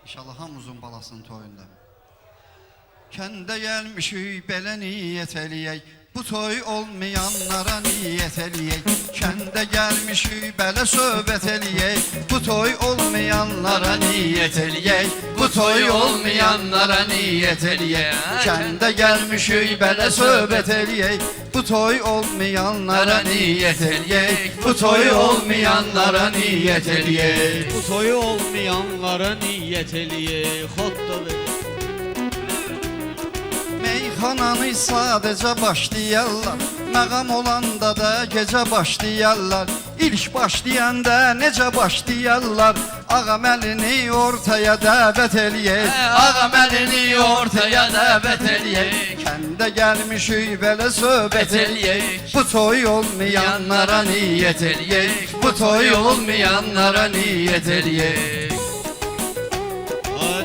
İnşallah hamımızın balasının toyunda. Kəndə gəlmişik belə niyyət eləyək, bu toy olmayanlara niyyət eləyək. Kəndə gəlmişik belə söhbət eləyək, bu toy olmayanlara niyyət eləyək. Bu toy olmayanlara niyyət eləyək. Kəndə gəlmişik belə söhbət eləyək, bu toy olmayanlara niyyət eləyək. Bu toy olmayanlara niyyət eləyək. Bu toyu olmayanlara niyyət eləyək. Xodda ver. Meyxananı sadəcə başlayarlar, məqam olanda da gecə başlayarlar. İlk başlayanda necə başlayarlar, ağam əlini ortaya dəvət eləyək. Ağam əlini ortaya dəvət eləyək. Kəndə gəlmişik belə söhbət eləyək, bu toy olmayanlara niyyət eləyək. Bu toy olmayanlara niyyət eləyək.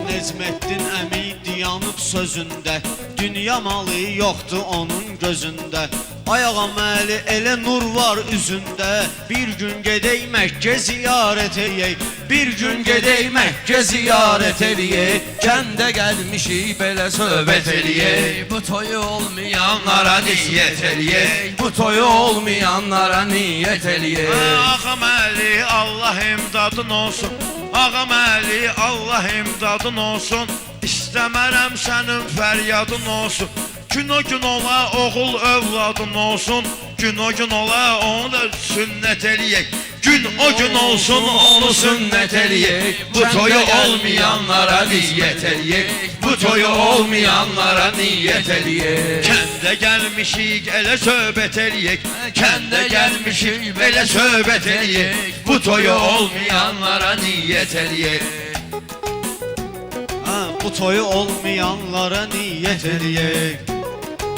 Necməddin əmi dayanıb sözündə, dünya malı yoxdur onun gözündə. Ayağam əli elə nur var üzündə, bir gün gedək Məkkə ziyarət eləyək. Bir gün gedək Məkkə ziyarət eləyək. Kəndə gəlmişik belə söhbət eləyək. Bu toyu olmayanlara niyyət eləyək. Bu toyu olmayanlara niyyət eləyək. Ağam Əli Allah imdadın olsun. Ağam Əli Allah imdadın olsun. İstəmərəm sənin fəryadın olsun. Gün o gün ola oğul övladın olsun. Gün o gün ola onu da sünnət eləyək. Gün o gün olsun onu sünnət eləyək. Bu toyu olmayanlara niyyət eləyək. Bu toyu olmayanlara niyyət eləyək. Kəndə gəlmişik elə söhbət eləyək. Kəndə gəlmişik belə söhbət eləyək. Bu toyu olmayanlara niyyət eləyək. Bu toyu olmayanlara niyyət eləyək.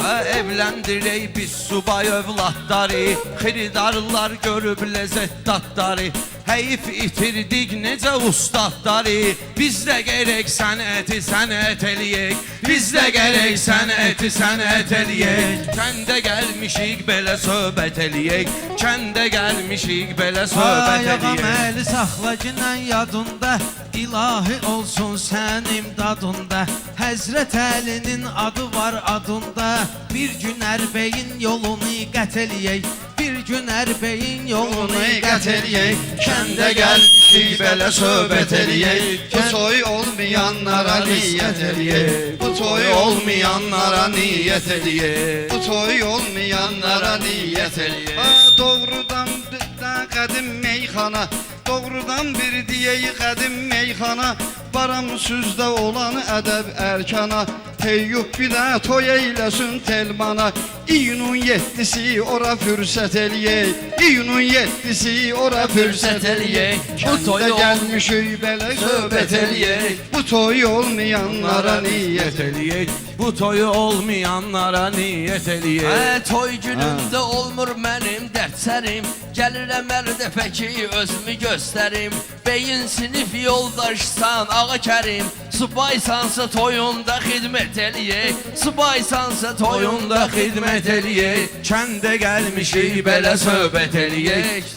Evləndirək biz subay övladları, xiridarlar görüb ləzzət dadları. Heyif itirdik necə ustadları, biz də gərək sənəti sənət eləyək. Biz də gərək sənəti sənət eləyək. Kəndə gəlmişik belə söhbət eləyək. Kəndə gəlmişik belə söhbət Ağam eləyək. əli saxla günən yadında, ilahi olsun sən imdadında. Həzrət Əlinin adı var adında, bir gün ərbəyin yolunu qət eləyək. Bir gün ərbəyin yolunu qət eləyək. Kəndə gəlmişik belə söhbət eləyək. Bu toy olmayanlara niyyət eləyək. Bu toy olmayanlara niyyət eləyək. Bu toy olmayanlara niyyət eləyək. Doğrudan birdən qədim meyxana, doğrudan bir deyək qədim meyxana. Baram sözdə olan ədəb ərkana, teyyub bir də toy eyləsin telmana. İyunun 7-si ora fürsət eləyək. İyunun 7-si ora fürsət eləyək. Kəndə gəlmişik belə söhbət eləyək. Bu toy olmayanlara niyyət eləyək. Bu toyu olmayanlara niyyət eləyək. Toy günümdə olmur mənim dərsərim, gəlirəm ərdəfə ki özümü göstərim. Beyin sinif yoldaşsan ağa kərim, subaysansa toyunda xidmət eləyək. Subaysansa toyunda xidmət eləyək. Kəndə gəlmişik belə söhbət eləyək.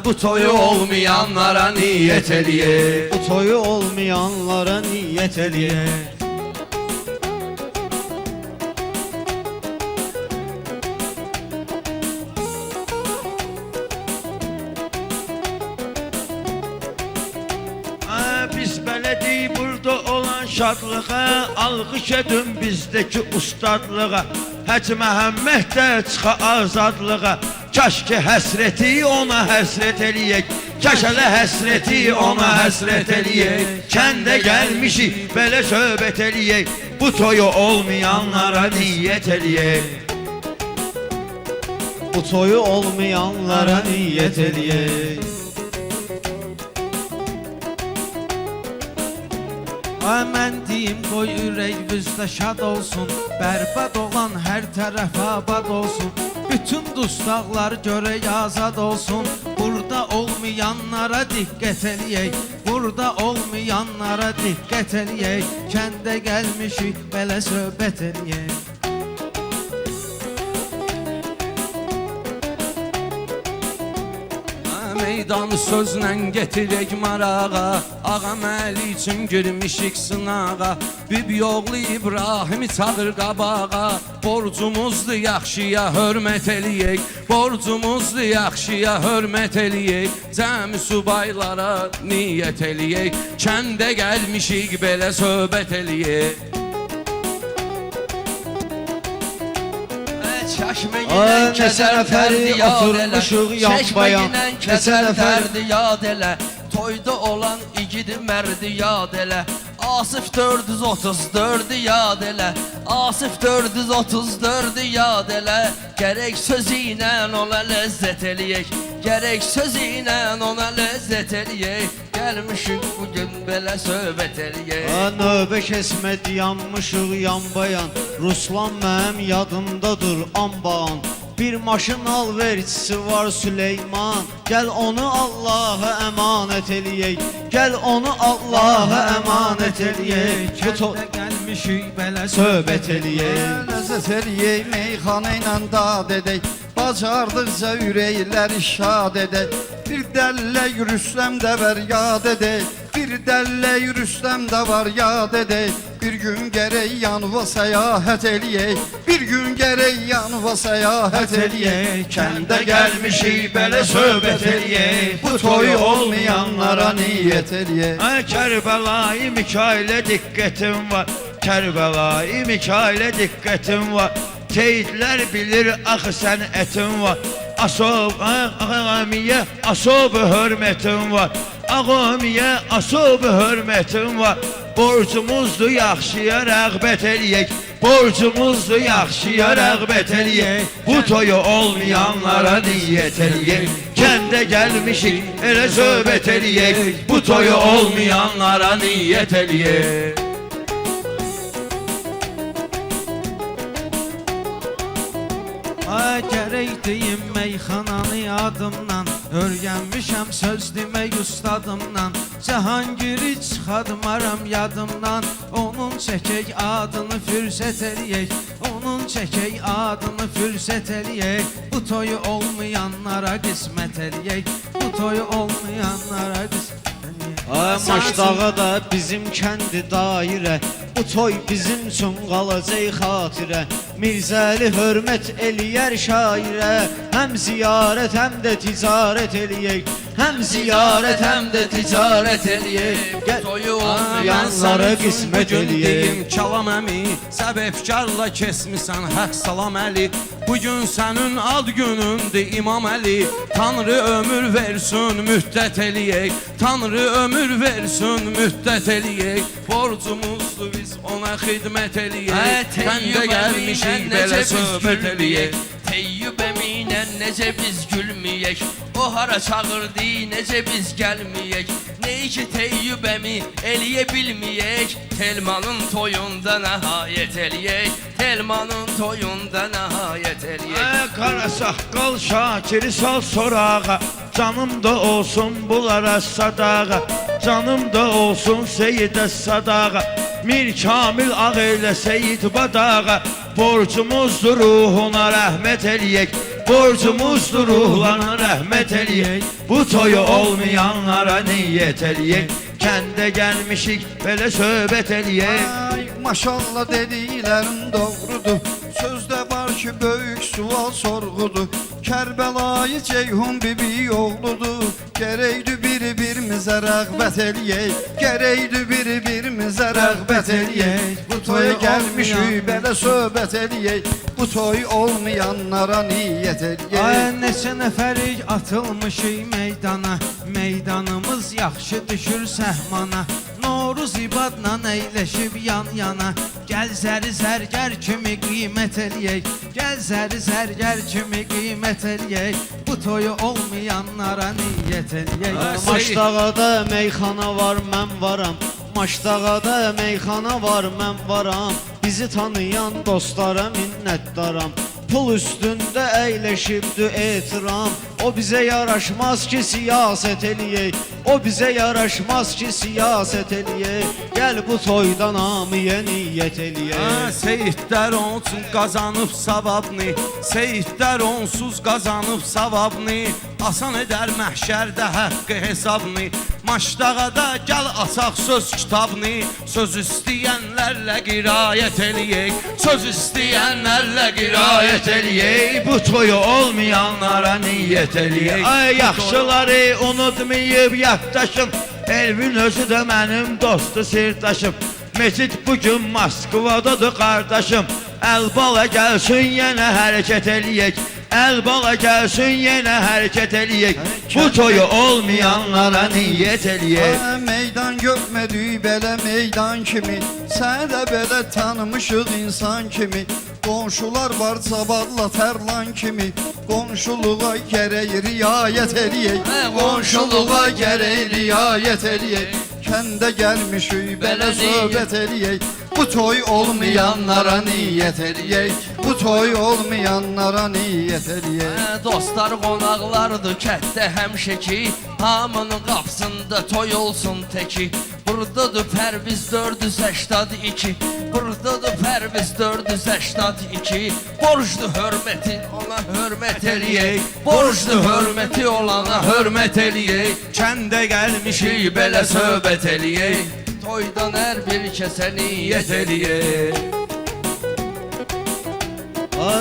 Bu toyu olmayanlara niyyət eləyək. Bu toyu olmayanlara niyyət eləyək. Biz bələdik burada olan şadlığa, alqış edin bizdəki ustadlığa. Həc Məhəmməd də çıxa azadlığa. Kaş ki həsrəti ona həsrət eləyək. Kaş hələ həsrəti ona həsrət eləyək. Kəndə gəlmişik belə söhbət eləyək. Bu toyu olmayanlara niyyət eləyək. Bu toyu olmayanlara niyyət eləyək. Mən deyim qoy ürək bizdə şad olsun, bərbad olan hər tərəf abad olsun. Bütün dustaqlar görək azad olsun. Burada olmayanlara diqqət eləyək. Burada olmayanlara diqqət eləyək. Kəndə gəlmişik belə söhbət eləyək. meydanı sözlə getirək marağa Ağam Əli üçün girmişik sınağa Bibi oğlu İbrahimi çağır qabağa Borcumuzdur yaxşıya hörmət eləyək Borcumuzdur yaxşıya hörmət eləyək Cəmi subaylara niyyət eləyək Kəndə gəlmişik belə söhbət eləyək Ay, neçə nəfəri oturmuşuq yan bayan, neçə nəfəri yad elə Toyda olan igidi mərdi yad elə Asif 434 yad elə Asif 434 yad elə Gərək sözü ilə ona ləzzət eləyək Gərək sözü ilə ona ləzzət eləyək Gəlmişik bugün belə söhbət eləyək Növbə kəsmədi yanmışıq yan bayan Ruslan mənim yadımdadır anban Bir maşın alverçisi var Süleyman Gəl onu Allah'a əmanət eləyək Gəl onu Allah'a əmanət eləyək Kəndə gəlmişik belə Söhbət eləyək Ləzzət eləyək, meyxana ilə dad edək Bacardıqca ürəkləri şad edək Bir dəllək Rüstəm də var yad edək Bir dəllək Rüstəm də var yad edək Bir gün gərək yanva səyahət eləyək Bir gün gərək yanva səyahət eləyək Kəndə gəlmişik belə söhbət eləyək Bu toy olmayanlara niyyət eləyək Ay Kərbəlayı Mikailə diqqətim var Kərbəlayı Mikailə diqqətim var Teyidlər bilir axı sən ətin var Ağamiyə asob hörmətin var Ağamiyə asob hörmətin var Borcumuzdur yaxşıya rəğbət eləyək Borcumuzdur yaxşıya rəğbət eləyək Bu toyu olmayanlara niyyət eləyək Kəndə gəlmişik elə söhbət eləyək Bu toyu olmayanlara niyyət eləyək Ay gərək deyim meyxananı adımdan Örgənmişəm söz demək ustadımdan Cəhangiri çıxadmaram yadımdan Onun çəkək adını fürsət eləyək Onun çəkək adını fürsət eləyək Bu toyu olmayanlara qismət eləyək Bu toyu olmayanlara qismət eləyək Maçdağa da bizim kəndi dairə Bu toy bizim üçün qalacaq xatirə Mirzəli hörmət eləyər şairə Həm ziyarət həm də ticarət eləyək Həm ziyarət həm də ticarət eləyək Toyu Yanlara qismət eləyək Kalam əmi, səbəbkarla kesmisən həq salam Əli Bugün sənin ad günündür İmam Əli Tanrı ömür versin müddət eləyək Tanrı ömür versin müddət eləyək Borcumuzdur biz ona xidmət eləyək Kəndə gəlmişik belə söhbət eləyək Teyyub əminə necə biz gülməyək O hara çağırdı necə biz gəlməyək Ney ki Teyyub əmi eləyə bilməyək Telmanın toyunda nəhayət eləyək Telmanın toyunda nəhayət eləyək Qara saqqal Şakiri sal sorağa Canım da olsun bunlara sadağa Canım da olsun Seyidə sadağa Mir Kamil ağ eylə Seyid badağa Borcumuzdur ruhuna rəhmət eləyək Borcumuzdur ruhlarına rəhmət eləyək Bu toyu olmayanlara niyyət eləyək Kəndə gəlmişik belə söhbət eləyək Ay maşallah dediklərin doğrudur Sözdə var ki böyük sual sorğudur Kərbəlayı Ceyhun bibi oğludur Gərəkdir bir-birimizə rəğbət eləyək Gərəkdir bir-birimizə rəğbət eləyək Bu toya gəlmişik belə söhbət eləyək Bu toy olmayanlara niyyət eləyək Ay neçə nəfərik atılmışıq meydana Meydanımız yaxşı düşür səhmana Noruz ibadla əyləşib yan-yana Gəl zəri zərgər kimi qiymət eləyək Gəl zəri zərgər kimi qiymət eləyək Bu toyu olmayanlara niyyət eləyək Maçdağada meyxana var mən varam Maçdağada meyxana var mən varam Bizi tanıyan dostlara minnətdaram Pul üstündə əyləşibdü etiram O bizə yaraşmaz ki siyasət eləyək O bizə yaraşmaz ki siyasət eləyək. Gəl bu toydan amiyə niyyət eləyək. Seyidlər onsuz qazanıb savabını, seyidlər onsuz qazanıb savabını, asan edər məhşərdə haqqı hesabını. Maşdağada gəl açaq söz kitabını, söz istəyənlərlə qirayət eləyək, söz istəyənlərlə qirayət eləyək. Bu toyu olmayanlara niyyət eləyək. Ay yaxşıları unutmayıb yaddaşım, Elvin özü də mənim dostu sirdaşım. Meçid bugün Moskvadadır qardaşım, Əlbala gəlsin yenə hərəkət eləyək, Əlbala gəlsin yenə hərəkət eləyək. Bu toyu olmayanlara niyyət eləyək. Meydan görmədik belə meydan kimi, səni də belə tanımışıq insan kimi. Qonşular var Cavadla Tərlan kimi, qonşuluğa gərək riayət eləyək, qonşuluğa gərək riayət eləyək. Kəndə gəlmişik belə söhbət eləyək, bu toy olmayanlara niyyət eləyək, bu toy olmayanlara niyyət eləyək. Dostlar qonaqlardır kətdə həmişəki, hamının qapısında toy olsun təki. Buradadır Pərviz 482, buradadır Pərviz 482. Borclu hörməti ona hörmət eləyək, borclu hörməti olana hörmət eləyək. Kəndə gəlmişik Belə söhbət eləyək, toydan hər bir kəsə niyyət eləyək.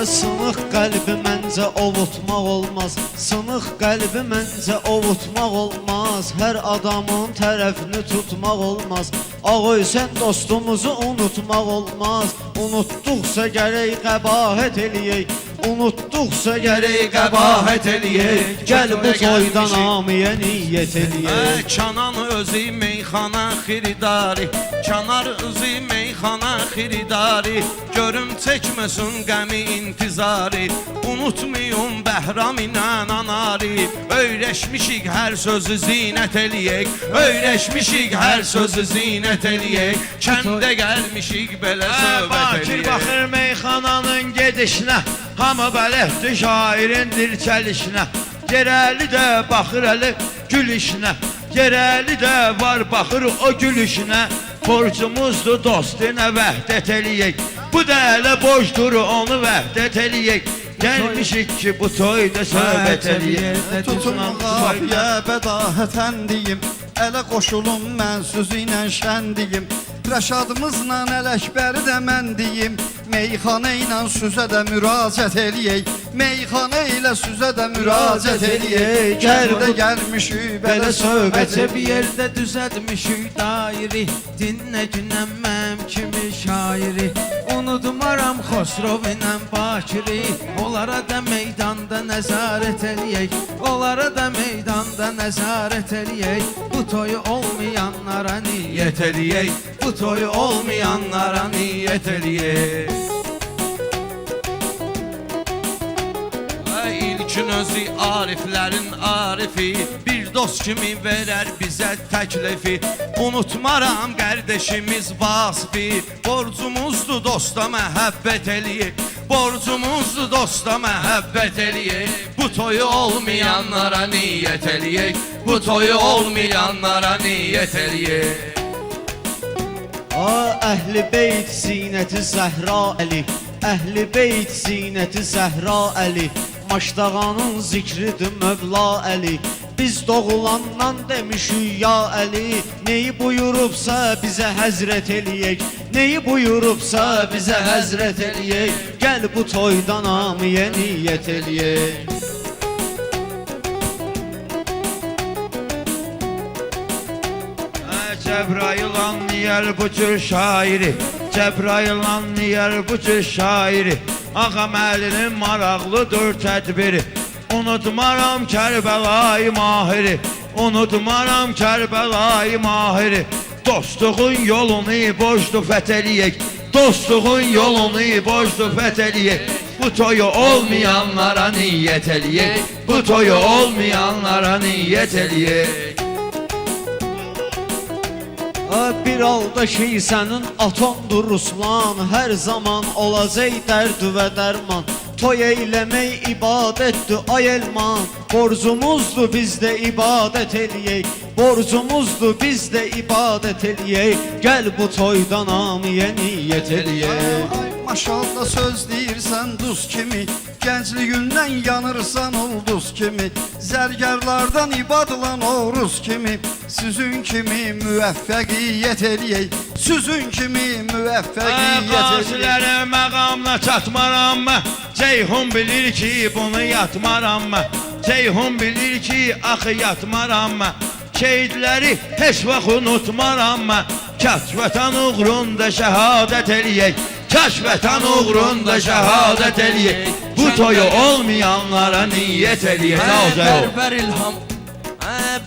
Sınıq qəlbi məncə ovutmaq olmaz, sınıq qəlbi məncə ovutmaq olmaz. Hər adamın tərəfini tutmaq olmaz, Ağoy sən dostumuzu unutmaq olmaz. Unutduqsa gərək qəbahət eləyək, unutduqsa gərək qəbahət eləyək. Gəl bu toydan amiyə niyyət eləyək. Kənan özü meyxana xiridari, Kənar özü meyxana xiridari, görüm çəkməsin qəmi intizari. Unutmayın Bəhram ilə anari, öyrəşmişik hər sözü zinət eləyək, öyrəşmişik hər sözü zinət eləyək. Kəndə gəlmişik belə söhbət Bakir eləyək. baxır meyxananın gedişinə, hamı bələhdir şairin dirçəlişinə. Yerəli də baxır əli gülüşünə, yerəli də var baxır o gülüşünə. Borcumuzdur dostuna vəhdət eləyək, bu da elə borcdur onu vəhdət eləyək. Gəlmişik ki bu toyda söhbət eləyək. Tutun qafiyə bədahətən deyim, ələ qoşulum mən sözü ilə şən deyim. Rəşadımızla Ələkbəri də mən deyim, meyxana ilə süzə də müraciət eləyək, meyxana ilə süzə də müraciət eləyək. Gəldə gəlmişik belə söhbət Əcəb yerdə düzədmişik dairi, dinlə günəm mənim kimi şairi. Unutmaram Xosrov ilə Bakiri, onlara da meydanda nəzarət eləyək, onlara da meydanda nəzarət eləyək. Bu toyu olmayanlara niyyət eləyək, bu toyu olmayanlara niyyət eləyək. İlkin özü ariflərin arifi, bir dost kimi verər bizə təklifi. Unutmaram qardeşimiz Vasfi, borcumuzdur dosta məhəbbət eləyək, borcumuzdur dosta məhəbbət eləyək. Bu toyu olmayanlara niyyət eləyək, bu toyu olmayanlara niyyət eləyək. Əhl-i beyt zinəti Zəhra Əli, Əhl-i beyt zinəti Zəhra Əli, Maşdağanın zikridir Mövla Əli. Biz doğulandan demişik ya Əli, neyi buyurubsa bizə həzrət eləyək, neyi buyurubsa bizə həzrət eləyək. Gəl bu toydan amiyə niyyət eləyək. Cəbrayıl anlayar bu cür şairi, Cəbrayıl anlayar bu cür şairi. Ağam əlinin maraqlıdır tədbiri, unutmaram Kərbəlayı Mahiri, unutmaram Kərbəlayı Mahiri. Dostluğun yolunu borclu fəth eləyək, dostluğun yolunu borclu fəth eləyək. Bu toyu olmayanlara niyyət eləyək, bu toyu olmayanlara niyyət eləyək. Bir halda ki sənin atondur Ruslan, hər zaman olacaq dərd və dərman. Toy eyləmək ibadətdir ay elman, borcumuzdur biz də ibadət eləyək, Borcumuzdur biz də ibadət eləyək. Gəl bu toyda namiyə niyyət eləyək. Ay maşallah söz deyirsən duz kimi, gəncliyindən yanırsan ulduz kimi, zərgərlardan ibadlan oruz kimi, süzün kimi müvəffəqiyyət eləyək, süzün kimi müvəffəqiyyət eləyək. Qazilərin məqamına çatmaram mı? Ceyhun bilir ki bunu yatmaram mı? Ceyhun bilir ki axı yatmaram mı? Şehidləri heç vaxt unutmaram mı? Kaç vətən uğrunda şəhadət eləyək, kaç vətən uğrunda şəhadət eləyək. Bu toyu olmayanlara niyyət eləyək. Bərbər ilham,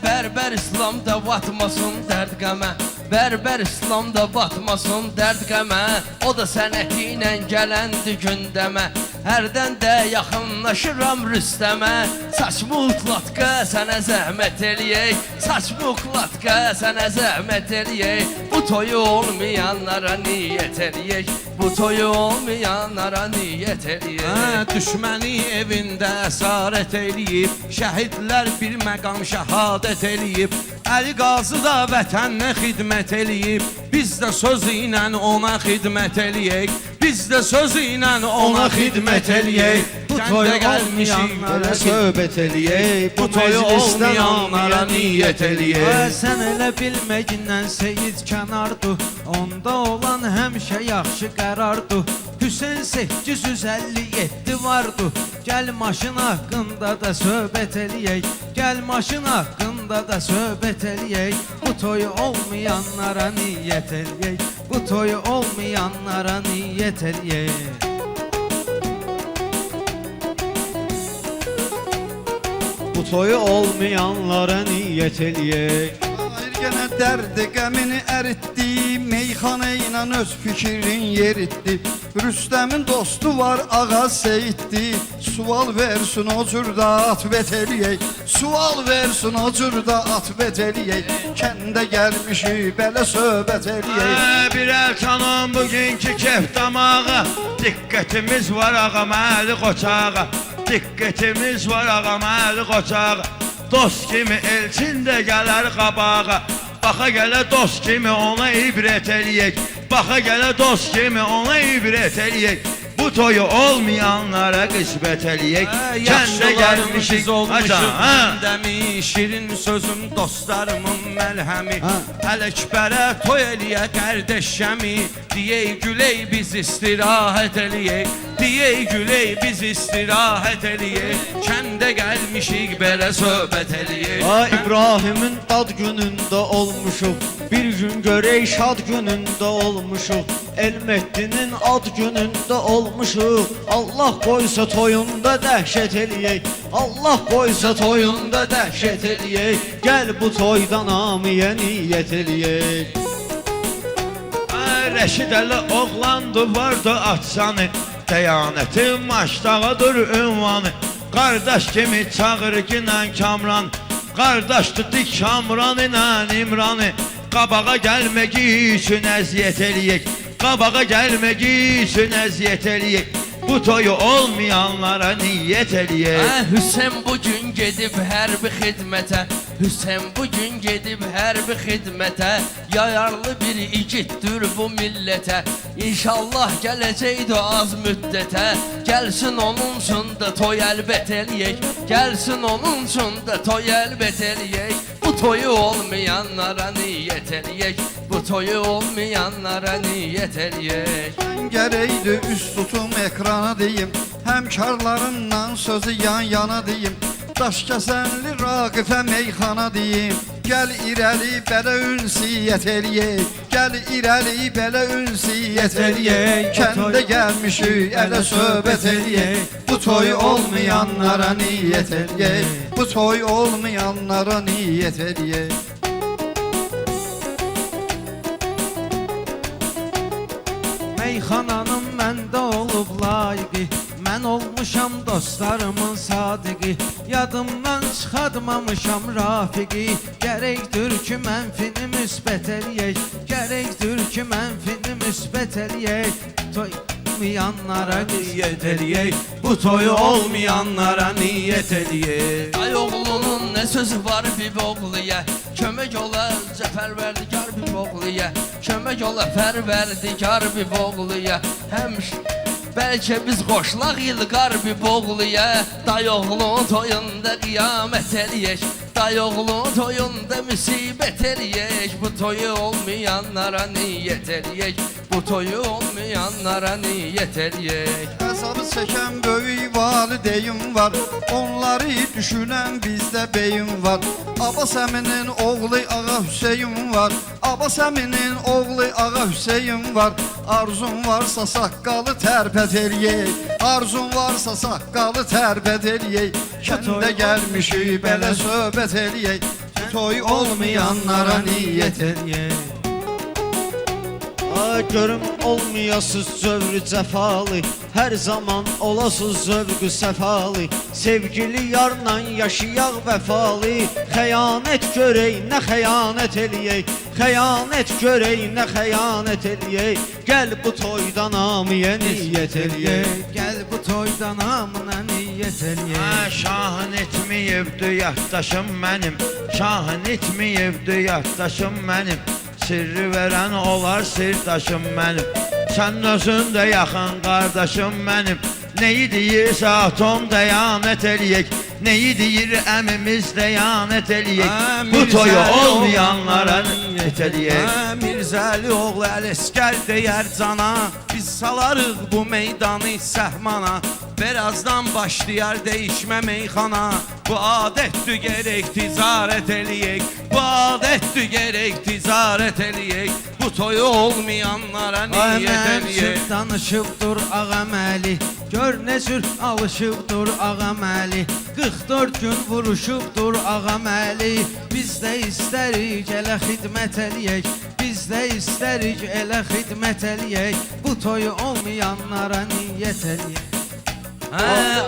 bərbər İslamda batmasın dərd qəmə, bərbər İslamda batmasın dərd qəmə. O da sənəti ilə gələndir gündəmə, hərdən də yaxınlaşıram Rüstəmə. Saçmı utlatqa sənə zəhmət eləyək, saçmı utlatqa sənə zəhmət eləyək. Bu toyu olmayanlara niyyət eləyək, bu toyu olmayanlara niyyət eləyək. Düşməni evində əsarət eləyib, şəhidlər bir məqam şəhadət eləyib, Əli Qazı da vətəninə xidmət eləyib, biz də söz ilə ona xidmət eləyək, biz də söz ilə ona xidmət eləyək. Bu toyu olmayanlara söhbət eləyək, bu toyu olmayanlara niyyət eləyək. Sən elə bilməyindən Seyid kənardır, onda olan həmişə yaxşı qərardır. Hüseyn 857 vardı, gəl maşın haqqında da söhbət eləyək, gəl maşın haqqında da söhbət eləyək. Bu toyu olmayanlara niyyət eləyək, bu toyu olmayanlara niyyət eləyək. Bu toyu olmayanlara niyyət eləyək. Bir gənə dərdi qəmini əritdi, meyxana ilə öz fikrin yeritdi. Rüstəmin dostu var ağa Seyiddi, sual versin o cürdə atvet eləyək, sual versin o cürdə atvet eləyək. Kəndə gəlmişik belə söhbət eləyək. Bir əl canım bugünkü kef damağa, diqqətimiz var ağam Əli Qoçağa, diqqətimiz var ağam Əli Qoçağa. Dost kimi elçin də gələr qabağa, baxa gələ dost kimi ona ibrət eləyək, baxa gələ dost kimi ona ibrət eləyək. Bu toyu olmayanlara qismət eləyək. Kəndə gəlmişik məndəmi, şirin sözüm dostlarımın məlhəmi, Ələkbərə toy eləyə qardeşəmi, deyək güley biz istirahət eləyək, deyək güley biz istirahət eləyək. Kəndə gəlmişik belə söhbət eləyək. İbrahimin ad günündə olmuşuq, bir gün görək şad günündə olmuşuq, Elməddinin ad günündə olmuşuq. Allah qoysa toyunda dəhşət eləyək, Allah qoysa toyunda dəhşət eləyək. Gəl bu toyda namiyə niyyət eləyək. Rəşid Əli oğlandı vardı açsanı, dəyanətin maçdağıdır ünvanı. Qardaş kimi çağır ginən Kamran, qardaşdı dik Kamran ilə İmranı. Qabağa gəlmək üçün əziyyət eləyək, qabağa gəlmək üçün əziyyət eləyək. Bu toyu olmayanlara niyyət eləyək. Hüseyn bugün gedib hərbi xidmətə, Hüseyn bugün gedib hərbi xidmətə, yayarlı bir igiddir bu millətə. İnşallah gələcəkdir az müddətə, gəlsin onun üçün də toy əlbət eləyək, gəlsin onun üçün də toy əlbət eləyək. Bu toyu olmayanlara niyyət eləyək, bu toyu olmayanlara niyyət eləyək. Gərəkdir üst tutum ekrana deyim, həmkarlarımdan sözü yan-yana deyim, Daşkəsənli Raqifə meyxana deyim. Gəl irəli belə ünsiyyət eləyək, gəl irəli belə ünsiyyət eləyək. Kəndə gəlmişik ələ söhbət eləyək, bu toy olmayanlara niyyət eləyək, bu toy olmayanlara niyyət eləyək. Meyxananın məndə olub layiqi, mən olmuşam dostlarımın sadiqi, yadımdan çıxadmamışam rafiqi. Gərəkdir ki mənfini müsbət eləyək, gərəkdir ki mənfini müsbət eləyək. Toy olmayanlara niyet eləyək. Bu toyu olmayanlara niyet eləyək. Ay oğlunun ne sözü var bir oğluya, kömək ola Cəfərverdigar bir oğluya, kömək ola Fərverdigar bir oğluya. Bəlkə biz qoşlaq ilqar bir oğluya, day oğlun toyunda qiyamət eləyək. Day oğlun toyunda müsibət eləyək. Bu toyu olmayanlara niyet eləyək. Bu toyu olmayanlara niyet eləyək. Hesabı çəkən böyük valideyim var, onları düşünən bizdə beyin var. Abbas əminin oğlu Ağa Hüseyin var, Abbas əminin oğlu Ağa Hüseyin var. Arzun varsa saqqalı tərpət eləyək, arzun varsa saqqalı tərpət eləyək. Kəndə gəlmişik belə söhbət eləyək. Toy olmayanlara niyet eləyək. Görüm olmayasız zövrü cəfalı, hər zaman olasız zövqü səfalı. Sevgili yarla yaşayaq vəfalı, xəyanət görək, nə xəyanət eləyək. Xəyanət görək, nə xəyanət eləyək. Gəl bu toyda namiyə niyyət eləyək. Gəl bu toyda namına niyet eləyək. Şahın etməyibdi yaddaşım mənim, şahın etməyibdi yaddaşım mənim. Sirri verən olar sirdaşım mənim, sən özün də yaxın qardaşım mənim. Neyi deyirsə atom dəyanət eləyək, neyi deyir əmimiz dəyanət eləyək. Bu toyu olmayanlara niyet eləyək. Mirzəli oğlu Ələsgər deyər cana, biz salarıq bu meydanı səhmana. Birazdan başlayar değişmə meyxana. Bu adətdir gerek ticarət eləyək. Bu adətdir gerek ticarət eləyək. Bu toyu olmayanlara niyet eləyək. Danışıb dur Ağaməli, gör nə cür alışıb dur Ağaməli. 44 gün vuruşub dur Ağaməli. Biz də istərik elə xidmət eləyək. Biz də istərik elə xidmət eləyək. Bu toyu olmayanlara niyet eləyək.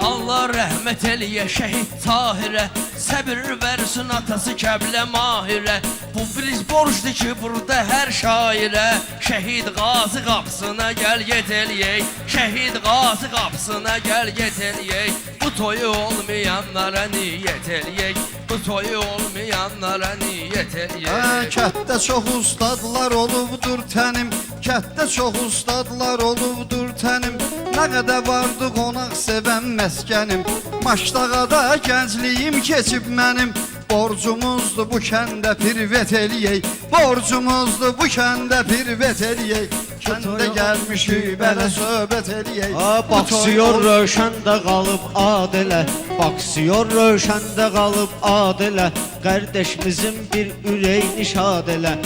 Allah rəhmət eləyə şəhid Tahirə, səbir versin atası Kəblə Mahirə. Bu biz borçdur ki burada hər şairə, şəhid Qazi qapısına gəl get eləyək. Şəhid Qazi qapısına gəl get eləyək. Bu toyu olmayanlara niyet eləyək. Bu toyu olmayanlara niyet eləyək. Kətdə çox ustadlar olubdur tənim, kətdə çox ustadlar olubdur tənim. Nə qədər vardı qonaq sevən məskənim, Maşdağada gəncliyim keçib mənim. Borcumuzdur bu kəndə pirvet eləyək, borcumuzdur bu kəndə pirvet eləyək. Kəndə gəlmişik belə söhbət eləyək. Baksiyor rövşəndə qalıb adelə, baksiyor rövşəndə qalıb adelə. Qardeşimizin bir ürəyini şad elə.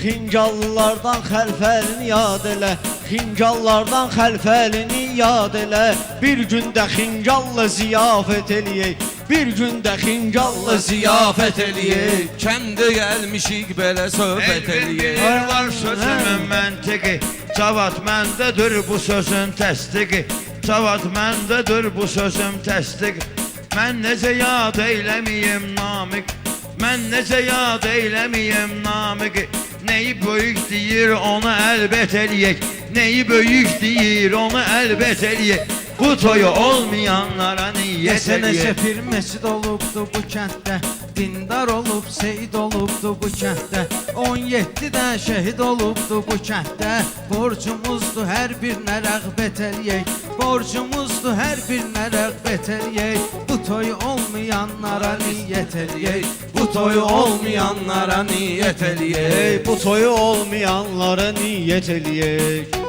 Xingallılardan xəlfəlini yad elə, xingallardan xəlfəlini yad elə. Bir gündə xingallı ziyafət eləyək, bir gündə xingallı ziyafət eləyək. Kəndə gəlmişik belə söhbət eləyək. Var sözümün məntiqi, cavad məndədir bu sözün təsdiqi. Cavad məndədir bu sözün təsdiqi. Mən necə yad eyləmiyim namiq, mən necə yad eyləmiyim namiqi. Neyi böyük deyir onu əlbət eləyək, neyi böyük deyir onu əlbət eləyək. Bu toyu olmayanlara niyet Neçə eləyək. pir məscid olubdu bu kənddə, dindar olub seyid olubdu bu kənddə. 17-də şəhid olubdu bu kənddə. Borcumuzdur hər birinə rəğbət eləyək, borcumuzdur hər birinə rəğbət eləyək. Bu toyu olmayanlara niyet eləyək. Bu toyu olmayanlara niyet eləyək. Bu toyu olmayanlara niyet eləyək.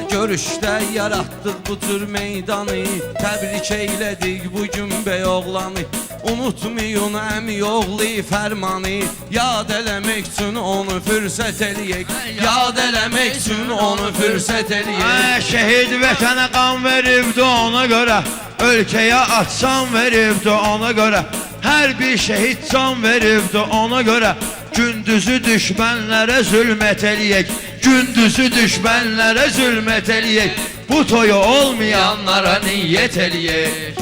Görüşdə yaratdıq bu tür meydanı, təbrik eylədik bugün bey oğlanı. Unutmayın əmi oğlu fərmanı, yad eləmək üçün onu fürsət eləyək. Yad eləmək üçün onu fürsət eləyək. Şəhid vətənə qan veribdi ona görə, ölkəyə atsan veribdi ona görə. Hər bir şəhid can veribdi ona görə. Gündüzü düşmənlərə zülmət eləyək, gündüzü düşmənlərə zülmət eləyək. Bu toyu olmayanlara niyet eləyək.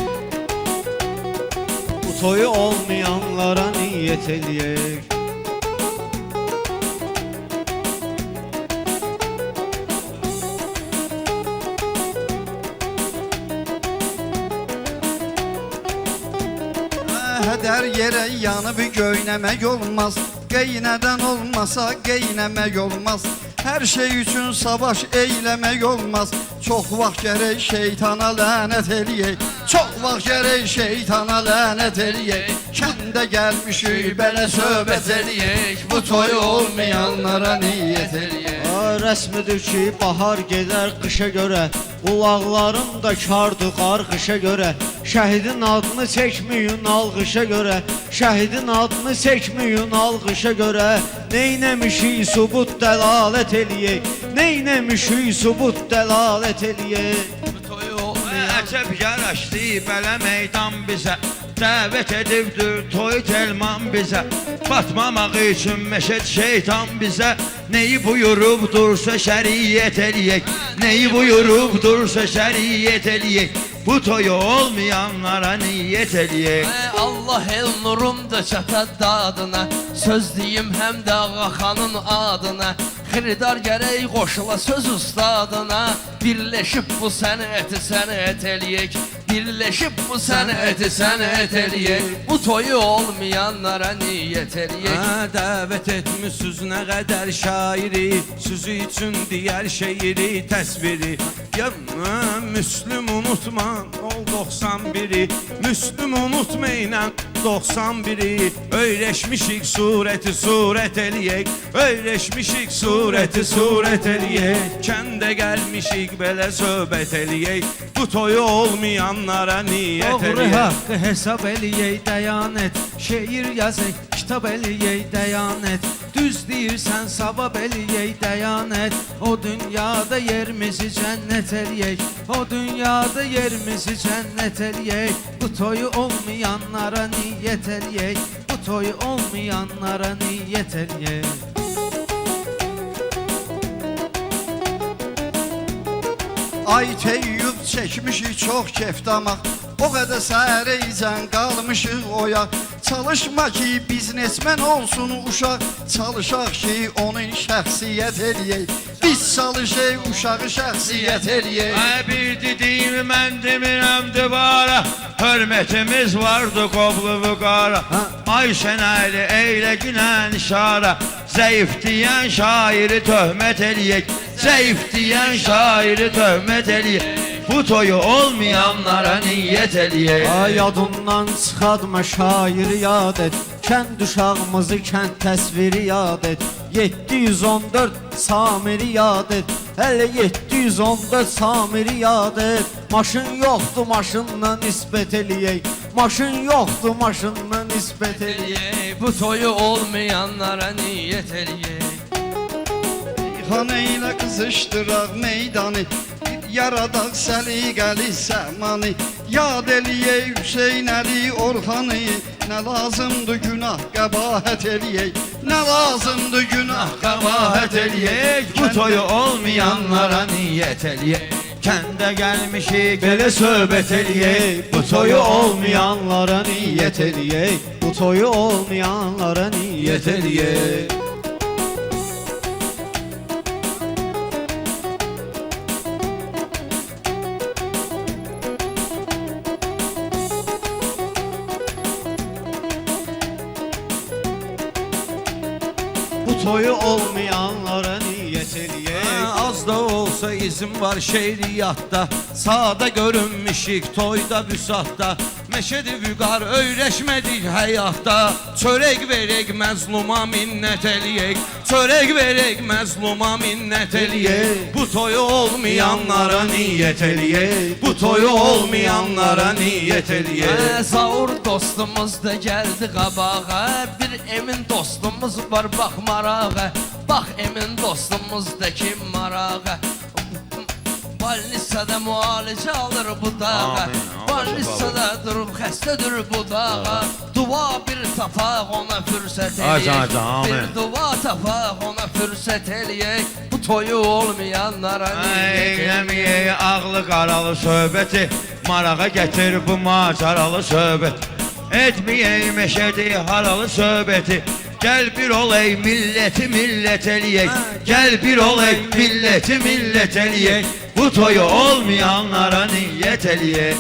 Bu toyu olmayanlara niyet eləyək. gider yere yanıb göynəmək olmaz. Qeynədən olmasa qeynəmək olmaz. Hər şey üçün savaş eyləmək olmaz. Çox vaxt gərək şeytana lənət eləyək. Çox vaxt gərək şeytana lənət eləyək. Kəndə gəlmişik belə söhbət eləyək. Bu toyu olmayanlara niyyət eləyək. Rəsmidir ki, bahar gedər qışa görə. Qulaqlarım da kardır qarqışa görə. Şəhidin adını çəkməyin alqışa görə. Şəhidin adını çəkməyin alqışa görə. Neynəmişik subut dəlalət eləyək. Neynəmişik subut dəlalət eləyək. Əcəb yaraşdı belə meydan bizə. Dəvət edibdir toy telman bizə. Batmamaq üçün məşəd şeytan bizə. Neyi buyurubdursa şəriyyət eləyək. Neyi buyurubdursa şəriyyət eləyək. Bu toyu olmayanlara niyyət eləyək. Allah el nurumda çatar dadına. Söz deyim həm də Ağaxanın adına. Xiridar gərək qoşula söz ustadına. Birləşib bu sənəti sənət eləyək. Birləşib bu sənəti sənət eləyək. Bu toyu olmayanlara niyyət eləyək. Dəvət etmişsiniz nə qədər şairi. Sözü üçün digər şeiri təsviri. Ya Müslüm unutma ol 91'i. Müslüm unutmayla 91'i. Öyrəşmişik surəti surət eləyək. Öyrəşmişik surəti surət eləyək. Kəndə gəlmişik belə söhbət eləyək. Bu toyu olmayanlara niyyət Oğru eləyək. haqqı hesab eləyək dəyanət. Şeir yazək, kitab eləyək dəyanət. Düz deyirsən savab eləyək dəyanət. O dünyada yerimizi cənnət eləyək. O dünyada yerimizi cənnət eləyək. Bu toyu olmayanlara niyyət eləyək. Bu toyu olmayanlara niyyət eləyək. Ay teyyub çəkmişik çox kefdamaq. O qədər səhərəycən qalmışıq oyaq. Çalışma ki biznesmen olsun uşaq. Çalışaq ki onun şəxsiyyət eləyək. Biz çalışaq uşağı şəxsiyyət eləyək. Bir dediyimi mən demirəm divara. Hörmətimiz vardı qoblu vüqara. Ay şənəli eylə günən işara. Zəif deyən şairi töhmət eləyək. Zəif deyən şairi töhmət eləyək. Bu toyu olmayanlara niyyət eləyək. Ay adından çıxadma şairi yad et. Kənd uşağımızı kənd təsviri yad et. 714 Samiri yad et. Hələ 714 Samiri yad et. Maşın yoxdur maşınla nisbət eləyək. Maşın yoxdur maşınla nisbət eləyək. Bu toyu olmayanlara niyyət eləyək. Xanə ilə qızışdıraq meydanı. Yaradaq səliqəli səmanı. Yad eləyək Hüseyn Əli Orxanı. Nə lazımdır günah qəbahət eləyək. Nə lazımdır günah qəbahət eləyək. Bu toyu olmayanlara niyyət eləyək. Kəndə gəlmişik belə söhbət eləyək. Bu toyu olmayanlara niyyət eləyək. Bu toyu olmayanlara niyyət eləyək. Bu toyu olmayanlara niyyət eləyək. Az da olsa izin var şeiriyyatda. Sağda görünmüşük toyda büsatda. Meşedi vüqar öyrəşmədik həyatda. Çörək verək məzluma minnət eləyək. Çörək verək məzluma minnət eləyək. Bu toyu olmayanlara niyyət eləyək. Bu toyu olmayanlara niyyət eləyək. Zaur dostumuz da gəldi qabağa. Bir emin dostumuz var bax marağa. Bax emin dostumuz da kim marağa. Balnissada müalicə alır bu dağa. Balnissada durub xəstədir bu dağa. Dua bir tapaq ona fürsət eləyək. Bir dua tapaq ona fürsət eləyək. Bu toyu olmayanlara niyyət eləyək. Eyləməyək ağlı qaralı söhbəti. Marağa gətir bu macaralı söhbət. Etməyək meşədi haralı söhbəti. Gəl bir olay milləti millət eləyək. Gəl bir olay milləti millət eləyək. Bu toyu olmayanlara niyyət eləyək.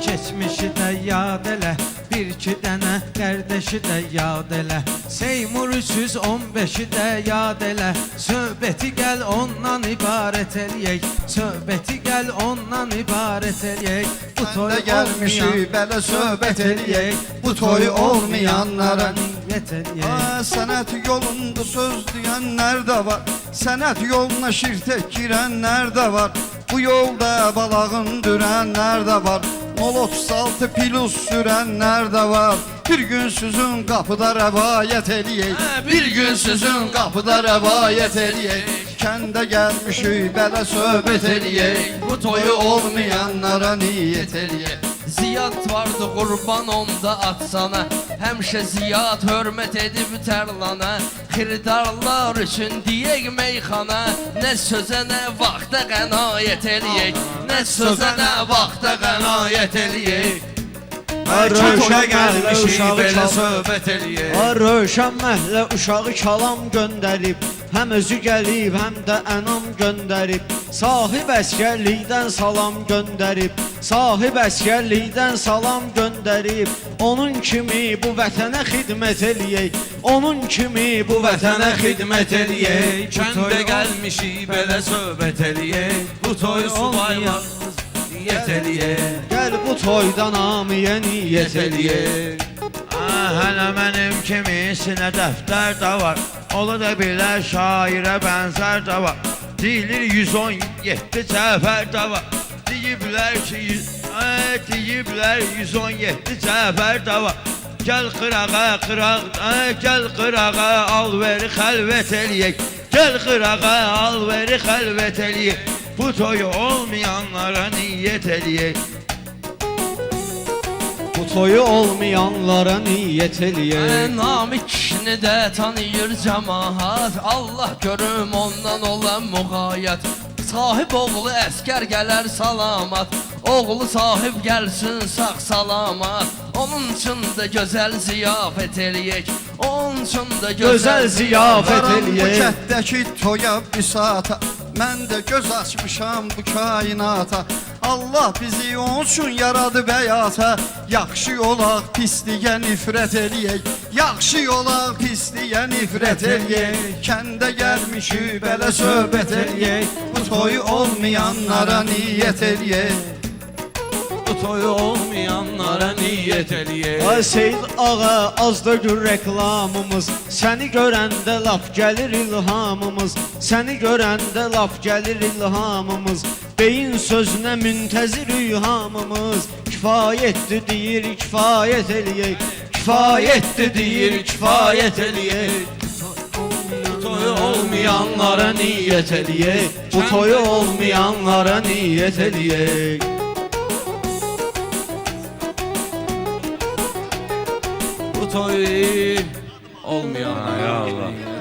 keçmişi də yad elə, bir-iki dənə qardaşı da yad elə, Seymur 315-i də yad elə, söhbəti gəl ondan ibarət eləyək, söhbəti gəl ondan ibarət eləyək. Bu toy Kəndə gəlmişik belə söhbət eləyək, bu toy olmayanlara niyyət eləyək. Sənət yolunda söz deyənlər də var, sənət yoluna şirtək girənlər də var, bu yolda balağın dürənlər də var, 036 plus sürənlər də var. Bir gün sizin qapıda rəvayət eləyək, bir gün sizin qapıda rəvayət eləyək. Kəndə gəlmişik belə söhbət eləyək, bu toyu olmayanlara niyyət eləyək. Ziyad vardı qurban onda atsana, həmişə ziyad hörmət edib tərlana, xiridarlar üçün deyək meyxana, nə sözə nə vaxta qənaət eləyək, nə sözə nə vaxta qənaət eləyək. Rövşən gəlmişik belə söhbət eləyək. Rövşən məhlə uşağı kalam göndərib, həm özü gəlib, həm də ənam göndərib, sahib əskərlikdən salam göndərib, sahib əskərlikdən salam göndərib, onun kimi bu vətənə xidmət eləyək, onun kimi bu vətənə xidmət eləyək. Kəndə gəlmişik belə söhbət eləyək, bu toy subaylar niyyət eləyək. Gəl bu toydan amiyə niyyət eləyək. Hələ mənim kimisinə dəftər də var, ola da bilər şairə bənzər də var, deyilir 117 cəfər də var, deyiblər ki, deyiblər 117 cəfər də var. Gəl qırağa, gəl qırağa, al veri xəlvət eləyək, gəl qırağa, al veri xəlvət eləyək, bu toyu olmayanlara niyyət eləyək. Bu toyu olmayanlara niyyət eləyək. Namik kişini də tanıyır cəmahat, Allah görüm ondan olan müğayət, sahib oğlu əskər gələr salamat, oğlu sahib gəlsin sağ salamat, onun üçün də gözəl ziyafət eləyək, onun üçün də gözəl ziyafət Varam bu eləyək. kətdəki toya bir saata, mən də göz açmışam bu kainata, Allah bizi onun üçün yaradı bəyata, yaxşı olaq pisliyə nifrət eləyək, yaxşı olaq pisliyə nifrət eləyək. Kəndə gəlmişik belə söhbət eləyək, bu toyu olmayanlara niyyət eləyək. Bu toy olmayanlara niyyət eləyək. Ay Seyid ağa, az da gör reklamımız, səni görəndə laf gəlir ilhamımız, səni görəndə laf gəlir ilhamımız, beyin sözünə müntəzir ilhamımız, kifayətdir deyir kifayət eləyək, kifayətdir deyir kifayət eləyək. Bu toy Olmayanlara niyyət eləyək, bu toyu olmayanlara niyyət eləyək. Bu toy olmayanlara.